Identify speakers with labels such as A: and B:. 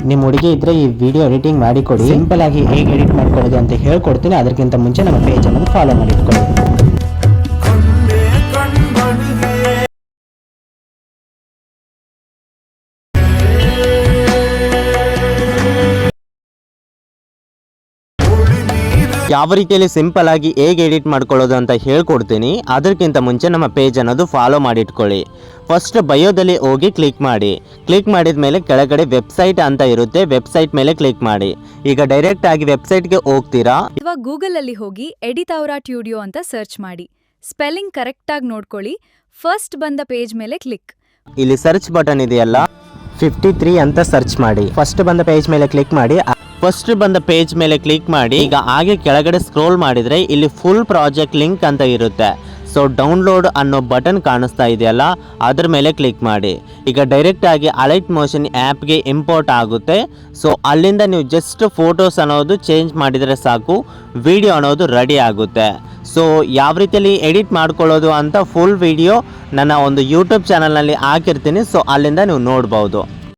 A: ನಿಮ್ಮ ಹುಡುಗಿ ಇದ್ದರೆ ಈ ವಿಡಿಯೋ ಎಡಿಟಿಂಗ್ ಮಾಡಿಕೊಡಿ. ಸಿಂಪಲ್ ಆಗಿ ಹೇಗೆ ಎಡಿಟ್ ಮಾಡ್ಕೊಳ್ಳೋದು ಅಂತ ಹೇಳ್ಕೊಡ್ತೀನಿ. ಅದಕ್ಕಿಂತ ಮುಂಚೆ ನಮ್ಮ ಪೇಜನ್ನು ಫಾಲೋ ಮಾಡಿ ಇಟ್ಕೊಳ್ಳಿ. ಯಾವ ರೀತಿಯಲ್ಲಿ ಸಿಂಪಲ್ ಆಗಿ ಹೇಗೆ ಎಡಿಟ್ ಮಾಡ್ಕೊಳ್ಳೋದು ಅಂತ ಹೇಳ್ಕೊಡ್ತೀನಿ. ಅದಕ್ಕಿಂತ ಮುಂಚೆ ನಮ್ಮ ಪೇಜ್ ಅನ್ನೋದು ಫಾಲೋ ಮಾಡಿ ಇಟ್ಕೊಳ್ಳಿ. ಫಸ್ಟ್ ಬಯೋದಲ್ಲಿ ಹೋಗಿ ಕ್ಲಿಕ್ ಮಾಡಿ. ಕ್ಲಿಕ್ ಮಾಡಿದ ಮೇಲೆ ಕೆಳಗಡೆ ವೆಬ್ಸೈಟ್ ಅಂತ ಇರುತ್ತೆ, ವೆಬ್ಸೈಟ್ ಮೇಲೆ ಕ್ಲಿಕ್ ಮಾಡಿ. ಈಗ ಡೈರೆಕ್ಟ್ ಆಗಿ ವೆಬ್ಸೈಟ್ಗೆ ಹೋಗ್ತೀರಾ
B: ಅಥವಾ ಗೂಗಲ್ ಅಲ್ಲಿ ಹೋಗಿ ಎಡಿತಾವ್ರಾ ಟ್ಯೂಡಿಯೋ ಅಂತ ಸರ್ಚ್ ಮಾಡಿ. ಸ್ಪೆಲ್ಲಿಂಗ್ ಕರೆಕ್ಟ್ ಆಗಿ ನೋಡ್ಕೊಳ್ಳಿ. ಫಸ್ಟ್ ಬಂದ ಪೇಜ್ ಮೇಲೆ ಕ್ಲಿಕ್.
A: ಇಲ್ಲಿ ಸರ್ಚ್ ಬಟನ್ ಇದೆಯಲ್ಲ 53 ಅಂತ ಸರ್ಚ್ ಮಾಡಿ. ಫಸ್ಟ್ ಬಂದ ಪೇಜ್ ಮೇಲೆ ಕ್ಲಿಕ್ ಮಾಡಿ. ಫಸ್ಟ್ ಬಂದ ಪೇಜ್ ಮೇಲೆ ಕ್ಲಿಕ್ ಮಾಡಿ. ಈಗ ಹಾಗೆ ಕೆಳಗಡೆ ಸ್ಕ್ರೋಲ್ ಮಾಡಿದ್ರೆ ಇಲ್ಲಿ ಫುಲ್ ಪ್ರಾಜೆಕ್ಟ್ ಲಿಂಕ್ ಅಂತ ಇರುತ್ತೆ. ಸೊ ಡೌನ್ಲೋಡ್ ಅನ್ನೋ ಬಟನ್ ಕಾಣಿಸ್ತಾ ಇದೆಯಲ್ಲ, ಅದ್ರ ಮೇಲೆ ಕ್ಲಿಕ್ ಮಾಡಿ. ಈಗ ಡೈರೆಕ್ಟ್ ಆಗಿ ಅಲೈಟ್ ಮೋಷನ್ ಆ್ಯಪ್ಗೆ ಇಂಪೋರ್ಟ್ ಆಗುತ್ತೆ. ಸೊ ಅಲ್ಲಿಂದ ನೀವು ಜಸ್ಟ್ ಫೋಟೋಸ್ ಅನ್ನೋದು ಚೇಂಜ್ ಮಾಡಿದರೆ ಸಾಕು, ವಿಡಿಯೋ ಅನ್ನೋದು ರೆಡಿ ಆಗುತ್ತೆ. ಸೊ ಯಾವ ರೀತಿಯಲ್ಲಿ ಎಡಿಟ್ ಮಾಡ್ಕೊಳ್ಳೋದು ಅಂತ ಫುಲ್ ವಿಡಿಯೋ ನನ್ನ ಒಂದು ಯೂಟ್ಯೂಬ್ ಚಾನಲ್ನಲ್ಲಿ ಹಾಕಿರ್ತೀನಿ. ಸೊ ಅಲ್ಲಿಂದ ನೀವು ನೋಡ್ಬೋದು.